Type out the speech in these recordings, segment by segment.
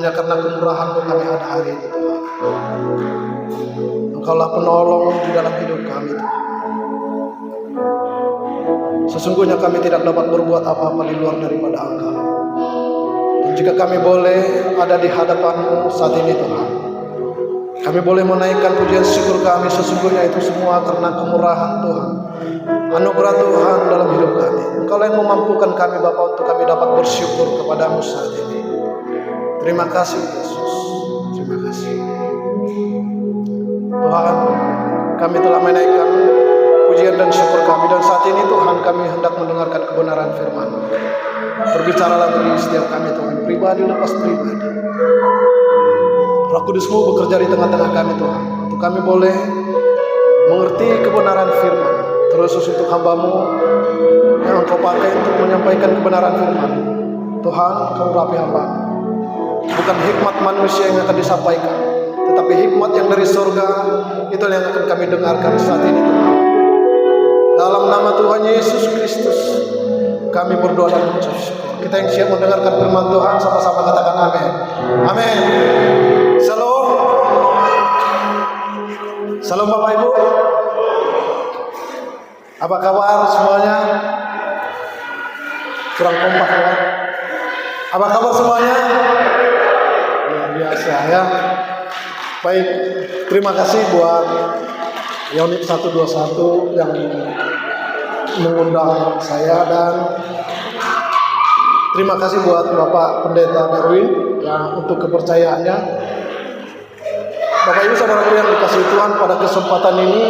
Hanya karena kemurahan-Mu kami ada hari ini, Tuhan. Engkaulah penolong di dalam hidup kami, Tuhan. Sesungguhnya kami tidak dapat berbuat apa-apa di luar daripada Engkau. Dan jika kami boleh ada di hadapan-Mu saat ini, Tuhan, kami boleh menaikkan pujian syukur kami. Sesungguhnya itu semua karena kemurahan Tuhan, anugerah Tuhan dalam hidup kami. Engkau yang memampukan kami, Bapa, untuk kami dapat bersyukur kepada-Mu saat ini. Terima kasih, Yesus. Terima kasih. Tuhan, kami telah menaikkan pujian dan syukur kami, dan saat ini Tuhan kami hendak mendengarkan kebenaran firman-Mu. Berbicaralah bagi setiap kami, Tuhan, pribadi lepas pribadi. Roh Kudus-Mu bekerja di tengah-tengah kami, Tuhan, untuk kami boleh mengerti kebenaran firman. Terus untuk hamba-Mu yang Engkau pakai untuk menyampaikan kebenaran firman, Tuhan, Kau urapi hamba-Mu. Bukan hikmat manusia yang akan disampaikan, tetapi hikmat yang dari surga, itu yang akan kami dengarkan saat ini, Tuhan. Dalam nama Tuhan Yesus Kristus kami berdoa dan mengucap syukur. Kita yang siap mendengarkan firman Tuhan, sama-sama katakan amin. Amin. Salam. Salam Bapak Ibu. Apa kabar semuanya? Kurang kompak ya. Apa kabar semuanya? Luar biasa ya. Baik, terima kasih buat Unit 121 yang mengundang saya, dan terima kasih buat Bapak Pendeta Darwin ya untuk kepercayaannya. Bapak Ibu saudaraku yang dikasihi Tuhan, pada kesempatan ini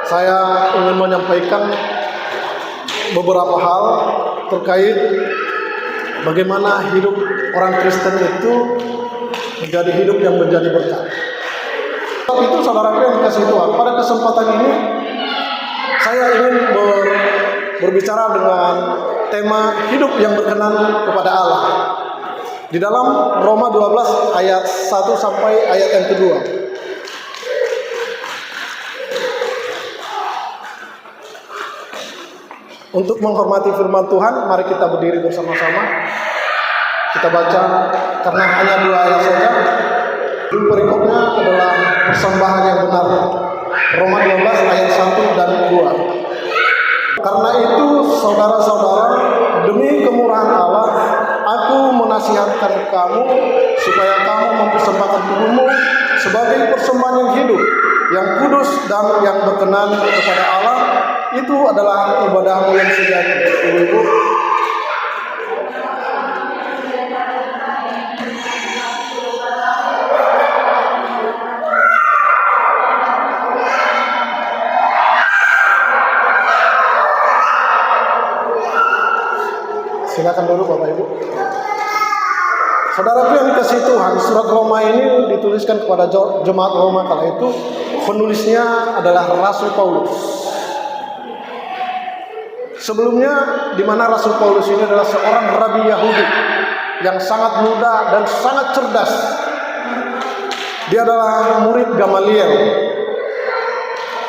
saya ingin menyampaikan beberapa hal terkait bagaimana hidup orang Kristen itu menjadi hidup yang menjadi berkat. Itu saudaraku yang dikasihi Tuhan, pada kesempatan ini saya ingin berbicara dengan tema hidup yang berkenan kepada Allah. Di dalam Roma 12 ayat 1 sampai ayat yang kedua. Untuk menghormati firman Tuhan, mari kita berdiri bersama-sama. Kita baca karena hanya 2 ayat saja. Perikopnya adalah persembahan yang benar. Roma 12 ayat 1 dan 2. Karena itu saudara-saudara, demi kemurahan Allah, aku menasihatkan kamu supaya kamu mempersembahkan tubuhmu sebagai persembahan yang hidup, yang kudus dan yang berkenan kepada Allah. Itu adalah ibadahmu yang sejati. Ibu-ibu, silakan dulu Bapak Ibu. Saudaraku yang dikasihi Tuhan, surat Roma ini dituliskan kepada jemaat Roma kala itu. Penulisnya adalah Rasul Paulus. Sebelumnya, di mana Rasul Paulus ini adalah seorang rabi Yahudi yang sangat muda dan sangat cerdas. Dia adalah murid Gamaliel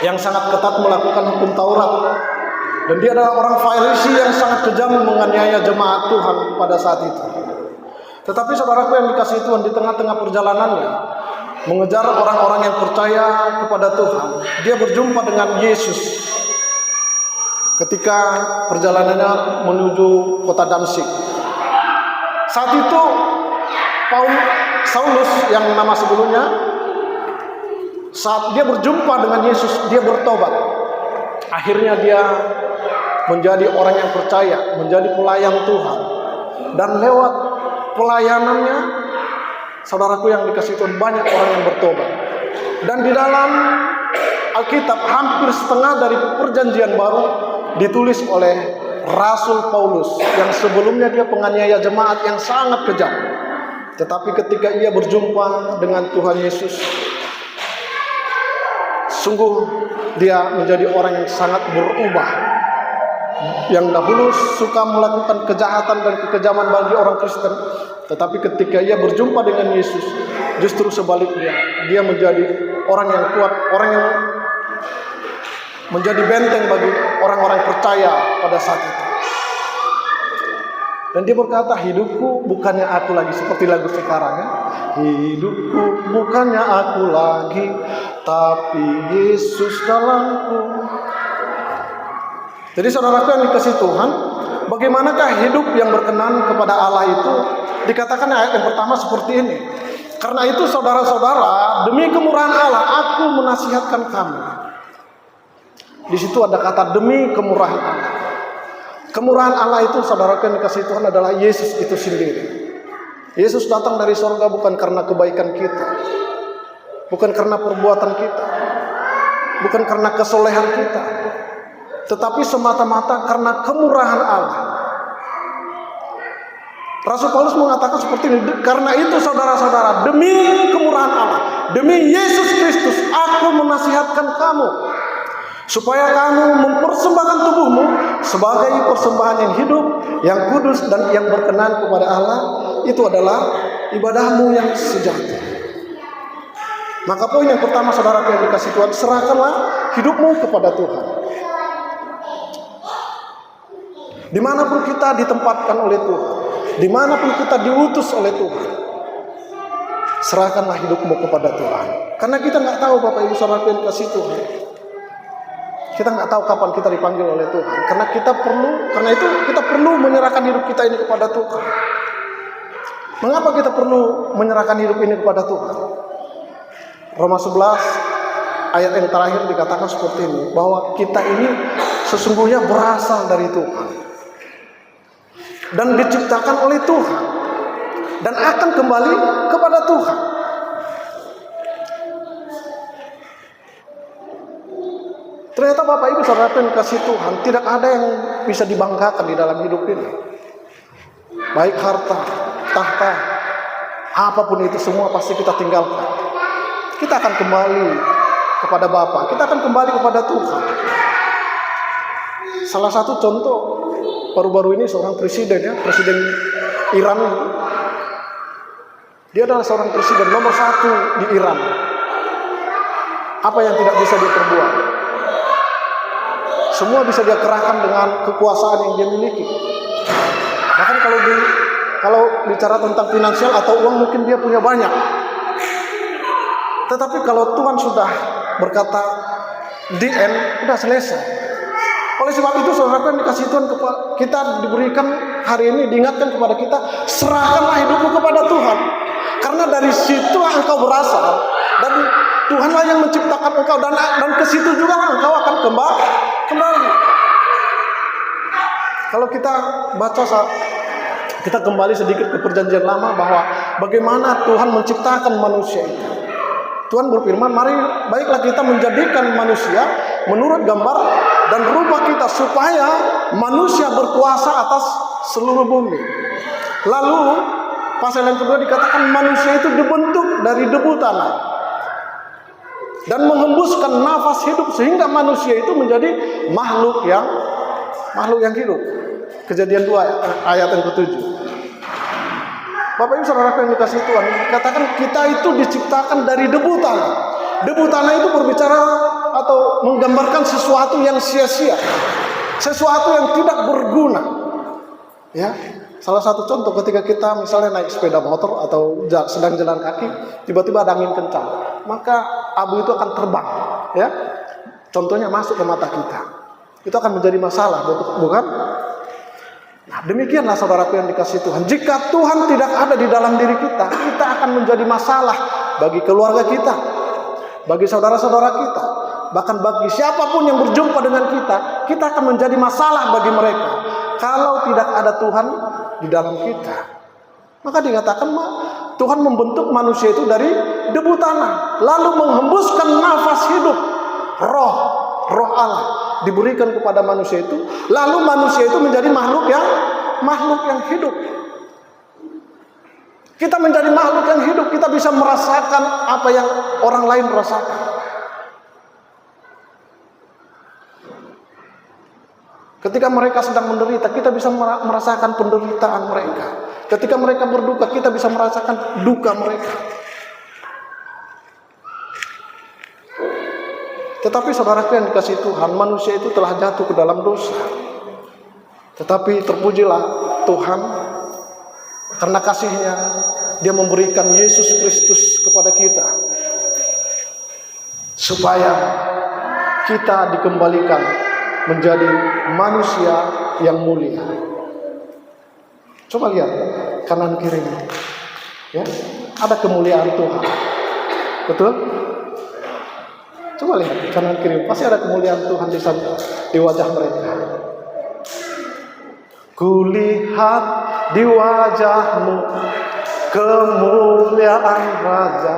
yang sangat ketat melakukan hukum Taurat. Dan dia adalah orang Farisi yang sangat kejam menganiaya jemaat Tuhan pada saat itu. Tetapi saudaraku yang dikasihi Tuhan, di tengah-tengah perjalanannya mengejar orang-orang yang percaya kepada Tuhan, dia berjumpa dengan Yesus ketika perjalanannya menuju kota Damsyik. Saat itu Saulus yang nama sebelumnya, saat dia berjumpa dengan Yesus, dia bertobat. Akhirnya dia menjadi orang yang percaya, menjadi pelayan Tuhan. Dan lewat pelayanannya, saudaraku yang dikasihi Tuhan, banyak orang yang bertobat. Dan di dalam Alkitab, hampir setengah dari perjanjian baru ditulis oleh Rasul Paulus, yang sebelumnya dia penganiaya jemaat yang sangat kejam. Tetapi ketika ia berjumpa dengan Tuhan Yesus, sungguh dia menjadi orang yang sangat berubah. Yang dahulu suka melakukan kejahatan dan kekejaman bagi orang Kristen, tetapi ketika ia berjumpa dengan Yesus, justru sebaliknya, dia menjadi orang yang kuat, orang yang menjadi benteng bagi orang-orang percaya pada saat itu. Dan dia berkata, hidupku bukannya aku lagi, seperti lagu sekarang ya. Hidupku bukannya aku lagi, tapi Yesus dalamku. Jadi saudaraku yang dikasihi Tuhan, bagaimanakah hidup yang berkenan kepada Allah itu? Dikatakan ayat yang pertama seperti ini. Karena itu saudara-saudara, demi kemurahan Allah, aku menasihatkan kamu. Di situ ada kata demi kemurahan Allah. Kemurahan Allah itu saudara yang dikasihi Tuhan adalah Yesus itu sendiri. Yesus datang dari surga bukan karena kebaikan kita, bukan karena perbuatan kita, bukan karena kesolehan kita, tetapi semata-mata karena kemurahan Allah. Rasul Paulus mengatakan seperti ini, karena itu saudara-saudara, demi kemurahan Allah, demi Yesus Kristus, aku menasihatkan kamu, supaya kamu mempersembahkan tubuhmu sebagai persembahan yang hidup, yang kudus, dan yang berkenan kepada Allah. Itu adalah ibadahmu yang sejati. Maka poin yang pertama saudara yang dikasihi Tuhan, serahkanlah hidupmu kepada Tuhan. Dimanapun kita ditempatkan oleh Tuhan, dimanapun kita diutus oleh Tuhan, serahkanlah hidupmu kepada Tuhan. Karena kita nggak tahu Bapak Ibu saudara yang dikasihi Tuhan, kita nggak tahu kapan kita dipanggil oleh Tuhan. Karena itu kita perlu menyerahkan hidup kita ini kepada Tuhan. Mengapa kita perlu menyerahkan hidup ini kepada Tuhan? Roma 11 ayat yang terakhir dikatakan seperti ini, bahwa kita ini sesungguhnya berasal dari Tuhan dan diciptakan oleh Tuhan dan akan kembali kepada Tuhan. Ternyata Bapak Ibu saudara yang kasih Tuhan, tidak ada yang bisa dibanggakan di dalam hidup ini. Baik harta, tahta, apapun itu semua pasti kita tinggalkan. Kita akan kembali kepada Bapa, kita akan kembali kepada Tuhan. Salah satu contoh baru-baru ini seorang presiden ya, presiden Iran itu. Dia adalah seorang presiden nomor 1 di Iran. Apa yang tidak bisa dia perbuat? Semua bisa dia kerahkan dengan kekuasaan yang dia miliki. Bahkan kalau bicara tentang finansial atau uang mungkin dia punya banyak. Tetapi kalau Tuhan sudah berkata the end, sudah selesai. Oleh sebab itu saudara yang dikasihi Tuhan, kita diberikan hari ini, diingatkan kepada kita, serahkanlah hidupmu kepada Tuhan. Karena dari situ engkau berasal, dan Tuhanlah yang menciptakan engkau, dan ke situ juga engkau akan kembali. Kalau kita baca, kita kembali sedikit ke perjanjian lama, bahwa bagaimana Tuhan menciptakan manusia itu. Tuhan berfirman, mari baiklah kita menjadikan manusia menurut gambar dan rupa kita, supaya manusia berkuasa atas seluruh bumi. Lalu pasal yang kedua dikatakan manusia itu dibentuk dari debu tanah dan menghembuskan nafas hidup, sehingga manusia itu menjadi makhluk yang hidup. Kejadian 2 ayat yang ke-7. Bapak Ibu saudara yang dikasihi Tuhan, dikatakan kita itu diciptakan dari debu tanah. Debu tanah itu berbicara atau menggambarkan sesuatu yang sia-sia, sesuatu yang tidak berguna. Ya, salah satu contoh ketika kita misalnya naik sepeda motor atau sedang jalan kaki, tiba-tiba ada angin kencang, maka abu itu akan terbang. Ya, contohnya masuk ke mata kita, itu akan menjadi masalah, bukan? Nah, demikianlah saudaraku yang dikasihi Tuhan. Jika Tuhan tidak ada di dalam diri kita, kita akan menjadi masalah bagi keluarga kita, bagi saudara-saudara kita, bahkan bagi siapapun yang berjumpa dengan kita akan menjadi masalah bagi mereka. Kalau tidak ada Tuhan di dalam kita, maka dikatakan Tuhan membentuk manusia itu dari debu tanah, lalu menghembuskan nafas hidup, roh Allah diberikan kepada manusia itu, lalu manusia itu menjadi makhluk yang hidup. Kita menjadi makhluk yang hidup, kita bisa merasakan apa yang orang lain merasakan. Ketika mereka sedang menderita, kita bisa merasakan penderitaan mereka. Ketika mereka berduka, kita bisa merasakan duka mereka. Tetapi saudaraku yang dikasihi Tuhan, manusia itu telah jatuh ke dalam dosa. Tetapi terpujilah Tuhan, Karena kasihnya, dia memberikan Yesus Kristus kepada kita, supaya kita dikembalikan menjadi manusia yang mulia. Coba lihat kanan kirinya, ya, ada kemuliaan Tuhan, betul? Coba lihat kanan kiri, pasti ada kemuliaan Tuhan di wajah mereka. Kulihat di wajahmu kemuliaan Raja,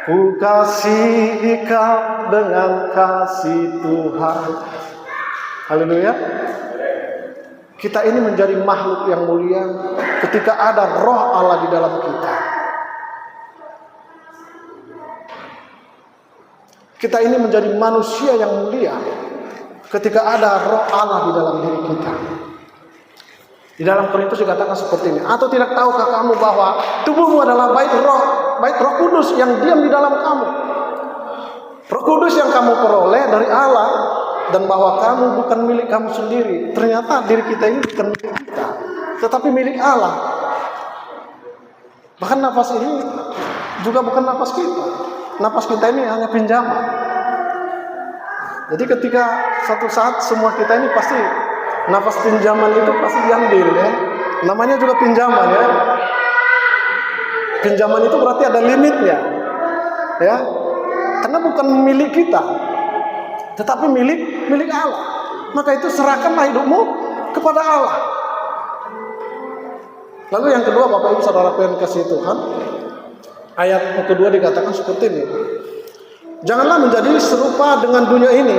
ku kasihi kau dengan kasih Tuhan. Haleluya. Kita ini menjadi makhluk yang mulia ketika ada roh Allah di dalam kita. Kita ini menjadi manusia yang mulia ketika ada roh Allah di dalam diri kita. Di dalam Korintus dikatakan seperti ini. Atau tidak tahukah kamu bahwa tubuhmu adalah bait Roh Kudus yang diam di dalam kamu. Roh Kudus yang kamu peroleh dari Allah, dan bahwa kamu bukan milik kamu sendiri. Ternyata diri kita ini bukan milik kita, tetapi milik Allah. Bahkan nafas ini juga bukan nafas kita. Nafas kita ini hanya pinjaman. Jadi ketika satu saat semua kita ini pasti nafas pinjaman itu pasti diambil, ya. Namanya juga pinjaman, ya. Pinjaman itu berarti ada limitnya, ya. Karena bukan milik kita, tetapi milik Allah. Maka itu serahkanlah hidupmu kepada Allah. Lalu yang kedua, Bapak Ibu Saudara yang kasih Tuhan, ayat yang kedua dikatakan seperti ini. Janganlah menjadi serupa dengan dunia ini,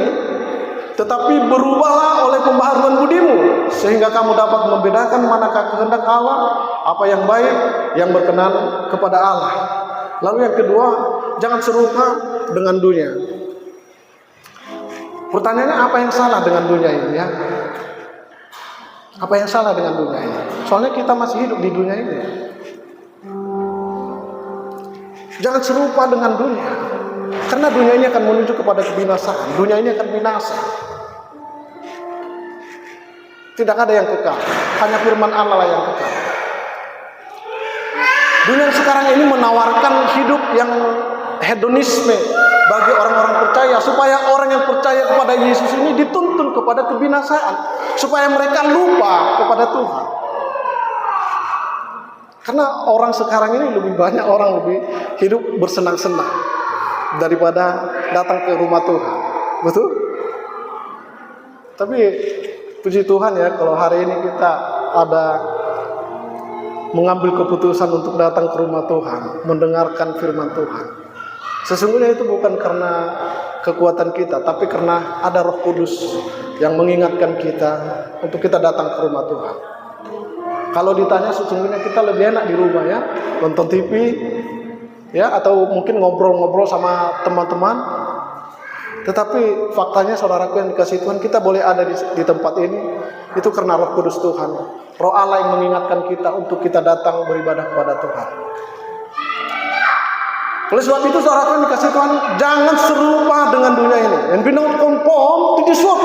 tetapi berubahlah oleh pembaharuan budimu, sehingga kamu dapat membedakan manakah kehendak Allah, apa yang baik, yang berkenan kepada Allah. Lalu yang kedua, jangan serupa dengan dunia. Pertanyaannya, apa yang salah dengan dunia ini, ya? Apa yang salah dengan dunia ini? Soalnya kita masih hidup di dunia ini. Jangan serupa dengan dunia, karena dunia ini akan menuju kepada kebinasaan. Dunia ini akan binasa. Tidak ada yang kekal, hanya firman Allah lah yang kekal. Dunia sekarang ini menawarkan hidup yang hedonisme bagi orang-orang percaya, supaya orang yang percaya kepada Yesus ini dituntun kepada kebinasaan, supaya mereka lupa kepada Tuhan. Karena orang sekarang ini lebih banyak orang lebih hidup bersenang-senang daripada datang ke rumah Tuhan, betul? Tapi puji Tuhan, ya, kalau hari ini kita ada mengambil keputusan untuk datang ke rumah Tuhan, mendengarkan firman Tuhan. Sesungguhnya itu bukan karena kekuatan kita, tapi karena ada Roh Kudus yang mengingatkan kita untuk kita datang ke rumah Tuhan. Kalau ditanya, sesungguhnya kita lebih enak di rumah, ya, nonton TV, ya, atau mungkin ngobrol-ngobrol sama teman-teman. Tetapi faktanya, saudaraku yang dikasihi Tuhan, kita boleh ada di tempat ini itu karena Roh Kudus Tuhan, Roh Allah yang mengingatkan kita untuk kita datang beribadah kepada Tuhan. Oleh sebab itu, saudaraku yang dikasihi Tuhan, jangan serupa dengan dunia ini. And be not conformed to this world.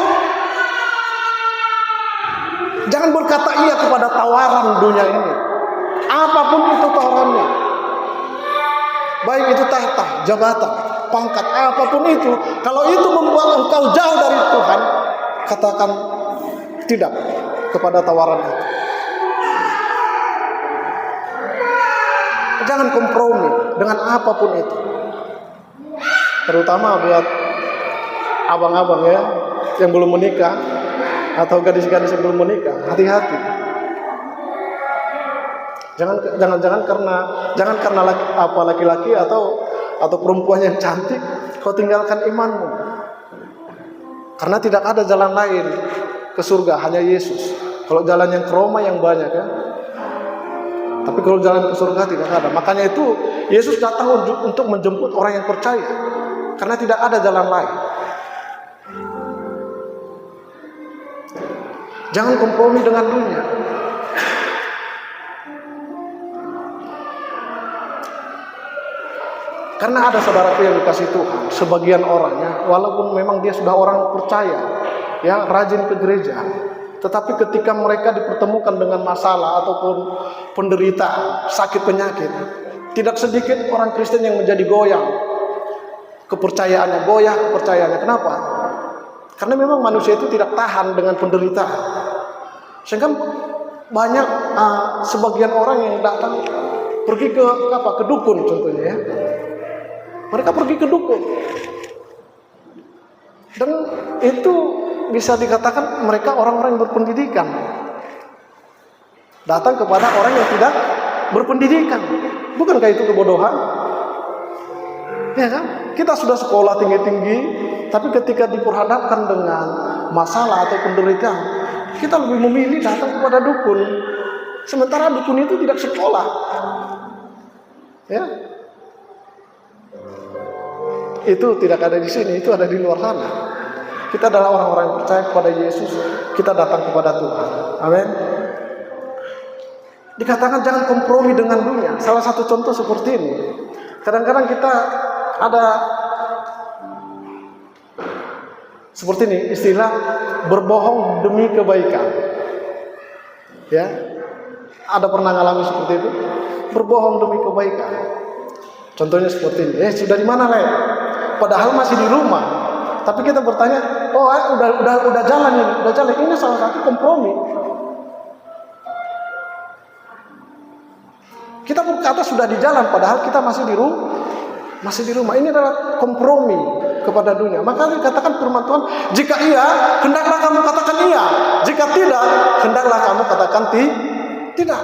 Jangan berkata iya kepada tawaran dunia ini, apapun itu tawarannya. Baik itu tahta, jabatan, pangkat, apapun itu. Kalau itu membuat engkau jauh dari Tuhan, katakan tidak kepada tawaran itu. Jangan kompromi dengan apapun itu. Terutama buat abang-abang, ya, yang belum menikah, atau gadis-gadis yang belum menikah, hati-hati. Jangan karena laki-laki atau perempuan yang cantik kau tinggalkan imanmu. Karena tidak ada jalan lain ke surga, hanya Yesus. Kalau jalan yang ke Roma yang banyak, ya. Tapi kalau jalan ke surga tidak ada. Makanya itu Yesus datang untuk menjemput orang yang percaya, karena tidak ada jalan lain. Jangan kompromi dengan dunia. Karena ada saudaraku yang dikasih Tuhan, sebagian orangnya, walaupun memang dia sudah orang percaya, ya, rajin ke gereja, Tetapi ketika mereka dipertemukan dengan masalah ataupun penderita, sakit penyakit, tidak sedikit orang Kristen yang menjadi goyang kepercayaannya, goyah kepercayaannya. Kenapa? Karena memang manusia itu tidak tahan dengan penderitaan. Sehingga banyak sebagian orang yang datang pergi ke dukun contohnya ya. Mereka pergi ke dukun. Dan itu bisa dikatakan mereka orang-orang yang berpendidikan. Datang kepada orang yang tidak berpendidikan. Bukankah itu kebodohan? Ya kan? Kita sudah sekolah tinggi-tinggi, tapi ketika diperhadapkan dengan masalah atau penderitaan, kita lebih memilih datang kepada dukun. Sementara dukun itu tidak sekolah. Ya. Itu tidak ada di sini, itu ada di luar sana. Kita adalah orang-orang yang percaya kepada Yesus, kita datang kepada Tuhan. Amin. Dikatakan jangan kompromi dengan dunia. Salah satu contoh seperti ini. Kadang-kadang kita ada seperti ini, istilah berbohong demi kebaikan. Ya. Ada pernah ngalami seperti itu? Berbohong demi kebaikan. Contohnya seperti ini. Sudah di mana, Le? Padahal masih di rumah. Tapi kita bertanya, oh udah jalan ini, udah jalan. Ini salah satu kompromi. Kita berkata sudah di jalan, padahal kita masih di rumah. Ini adalah kompromi kepada dunia. Maka dikatakan firman Tuhan, jika iya, hendaklah kamu katakan iya. Jika tidak, hendaklah kamu katakan tidak.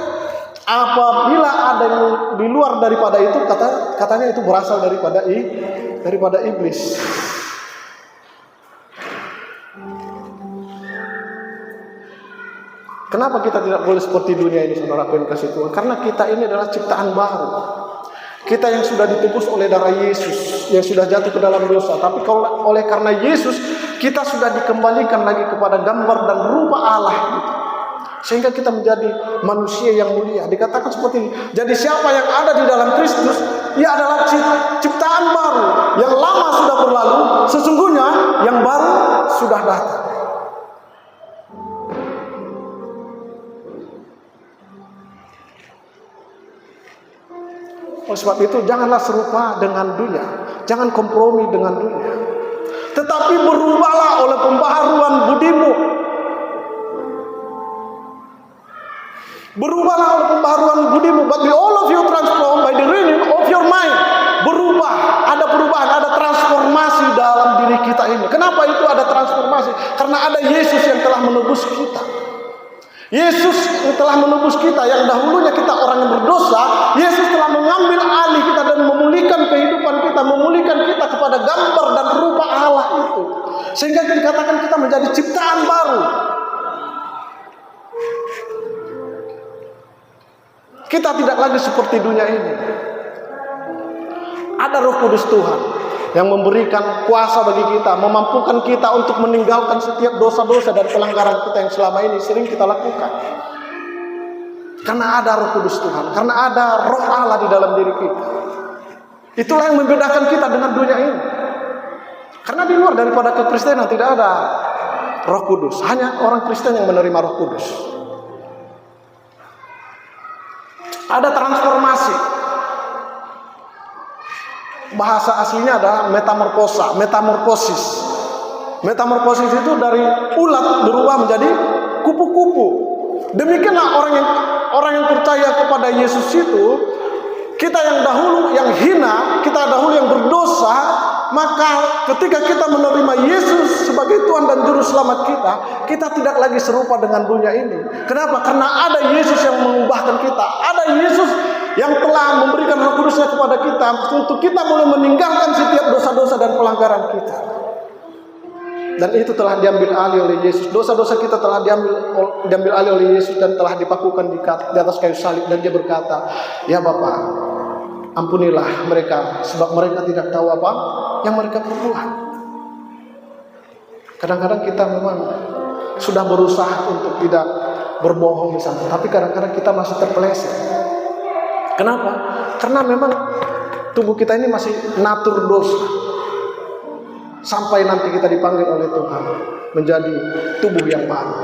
Apabila ada yang di luar daripada itu, katanya itu berasal daripada iblis. Kenapa kita tidak boleh seperti dunia ini, saudara yang kasih Tuhan? Karena kita ini adalah ciptaan baru. Kita yang sudah ditebus oleh darah Yesus, yang sudah jatuh ke dalam dosa. Tapi oleh karena Yesus, kita sudah dikembalikan lagi kepada gambar dan rupa Allah. Sehingga kita menjadi manusia yang mulia. Dikatakan seperti ini. Jadi siapa yang ada di dalam Kristus, ia adalah ciptaan baru. Yang lama sudah berlalu, sesungguhnya yang baru sudah datang. Oleh sebab itu janganlah serupa dengan dunia, jangan kompromi dengan dunia, tetapi berubahlah oleh pembaharuan budimu. Berubahlah oleh pembaharuan budimu. But be all of you transformed by the renewing of your mind. Berubah, ada perubahan, ada transformasi dalam diri kita ini. Kenapa itu ada transformasi? Karena ada Yesus yang telah menebus kita. Yesus telah menebus kita, yang dahulunya kita orang yang berdosa. Yesus telah mengambil alih kita dan memulihkan kehidupan kita, memulihkan kita kepada gambar dan rupa Allah itu. Sehingga dikatakan kita menjadi ciptaan baru. Kita tidak lagi seperti dunia ini. Ada Roh Kudus Tuhan yang memberikan kuasa bagi kita, memampukan kita untuk meninggalkan setiap dosa-dosa dan pelanggaran kita yang selama ini sering kita lakukan. Karena ada Roh Kudus Tuhan, karena ada Roh Allah di dalam diri kita. Itulah yang membedakan kita dengan dunia ini. Karena di luar daripada kekristenan tidak ada Roh Kudus, hanya orang Kristen yang menerima Roh Kudus. Ada transformasi. Bahasa aslinya adalah metamorfosis. Metamorfosis itu dari ulat berubah menjadi kupu-kupu. Demikianlah orang yang percaya kepada Yesus itu, kita yang dahulu yang hina, kita dahulu yang berdosa, maka ketika kita menerima Yesus sebagai Tuhan dan Juru Selamat kita tidak lagi serupa dengan dunia ini. Kenapa? Karena ada Yesus yang mengubahkan kita. Ada Yesus yang telah memberikan Roh Kudusnya kepada kita untuk kita boleh meninggalkan setiap dosa-dosa dan pelanggaran kita. Dan itu telah diambil alih oleh Yesus. Dosa-dosa kita telah diambil alih oleh Yesus dan telah dipakukan di atas kayu salib. Dan dia berkata, ya Bapa, ampunilah mereka, sebab mereka tidak tahu apa yang mereka perbuat. Kadang-kadang kita memang sudah berusaha untuk tidak berbohong di sana, tapi kadang-kadang kita masih terpeleset. Kenapa? Karena memang tubuh kita ini masih natur dosa. Sampai nanti kita dipanggil oleh Tuhan menjadi tubuh yang baru.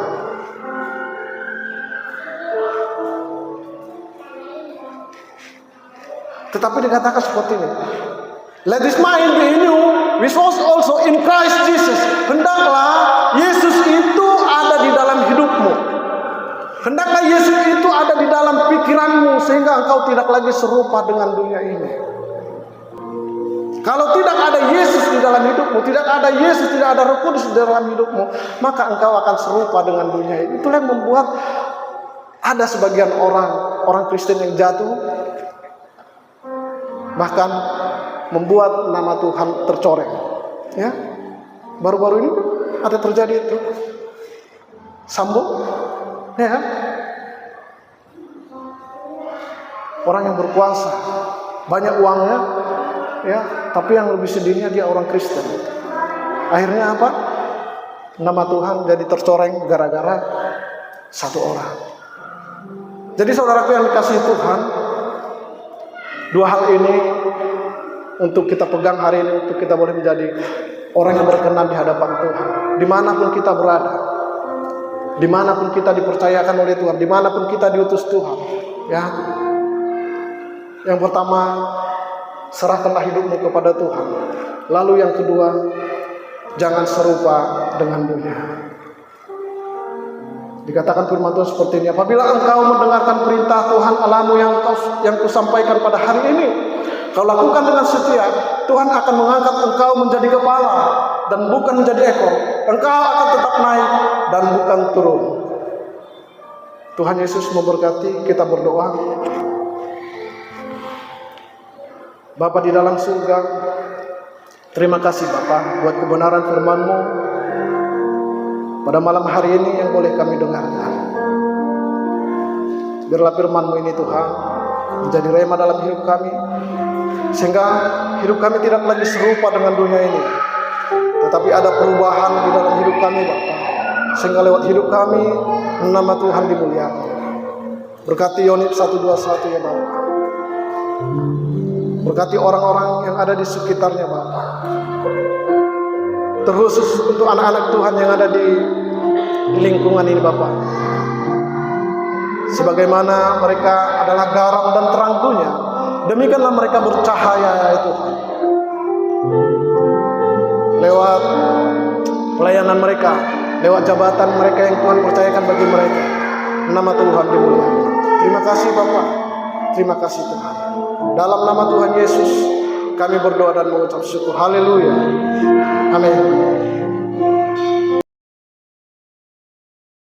Tetapi dikatakan seperti ini. Let this mind be in you, which was also in Christ Jesus. Hendaklah Yesus itu ada di dalam hidupmu. Hendaklah Yesus itu ada di dalam pikiranmu, sehingga engkau tidak lagi serupa dengan dunia ini. Kalau tidak ada Yesus di dalam hidupmu, tidak ada Yesus, tidak ada Roh Kudus di dalam hidupmu, maka engkau akan serupa dengan dunia ini. Itulah yang membuat ada sebagian orang Kristen yang jatuh, bahkan membuat nama Tuhan tercoreng. Ya, baru-baru ini ada terjadi itu, Sambo, ya, orang yang berkuasa, banyak uangnya, ya, tapi yang lebih sedihnya dia orang Kristen. Akhirnya apa? Nama Tuhan jadi tercoreng gara-gara satu orang. Jadi saudaraku yang dikasihi Tuhan, dua hal ini untuk kita pegang hari ini, untuk kita boleh menjadi orang yang berkenan di hadapan Tuhan. Dimanapun kita berada, dimanapun kita dipercayakan oleh Tuhan, dimanapun kita diutus Tuhan, ya. Yang pertama, serahkanlah hidupmu kepada Tuhan. Lalu yang kedua, jangan serupa dengan dunia. Dikatakan firman Tuhan seperti ini, apabila engkau mendengarkan perintah Tuhan Allahmu yang kusampaikan pada hari ini, kau lakukan dengan setia, Tuhan akan mengangkat engkau menjadi kepala dan bukan menjadi ekor. Engkau akan tetap naik dan bukan turun. Tuhan Yesus memberkati. Kita berdoa. Bapa di dalam surga, terima kasih Bapa buat kebenaran firman-Mu pada malam hari ini yang boleh kami dengarkan. Biarlah firman-Mu ini Tuhan menjadi rema dalam hidup kami, sehingga hidup kami tidak lagi serupa dengan dunia ini, tetapi ada perubahan di dalam hidup kami Bapa, sehingga lewat hidup kami nama Tuhan dimuliakan. Berkati unit 121 ya Bapa. Berkati orang-orang yang ada di sekitarnya Bapa. Terkhusus untuk anak-anak Tuhan yang ada di lingkungan ini Bapa. Sebagaimana mereka adalah garam dan terang dunia, demikianlah mereka bercahaya ya Tuhan. Lewat pelayanan mereka, lewat jabatan mereka yang Tuhan percayakan bagi mereka, nama Tuhan dimuliakan. Terima kasih Bapa. Terima kasih Tuhan. Dalam nama Tuhan Yesus kami berdoa dan mengucap syukur. Haleluya. Amin.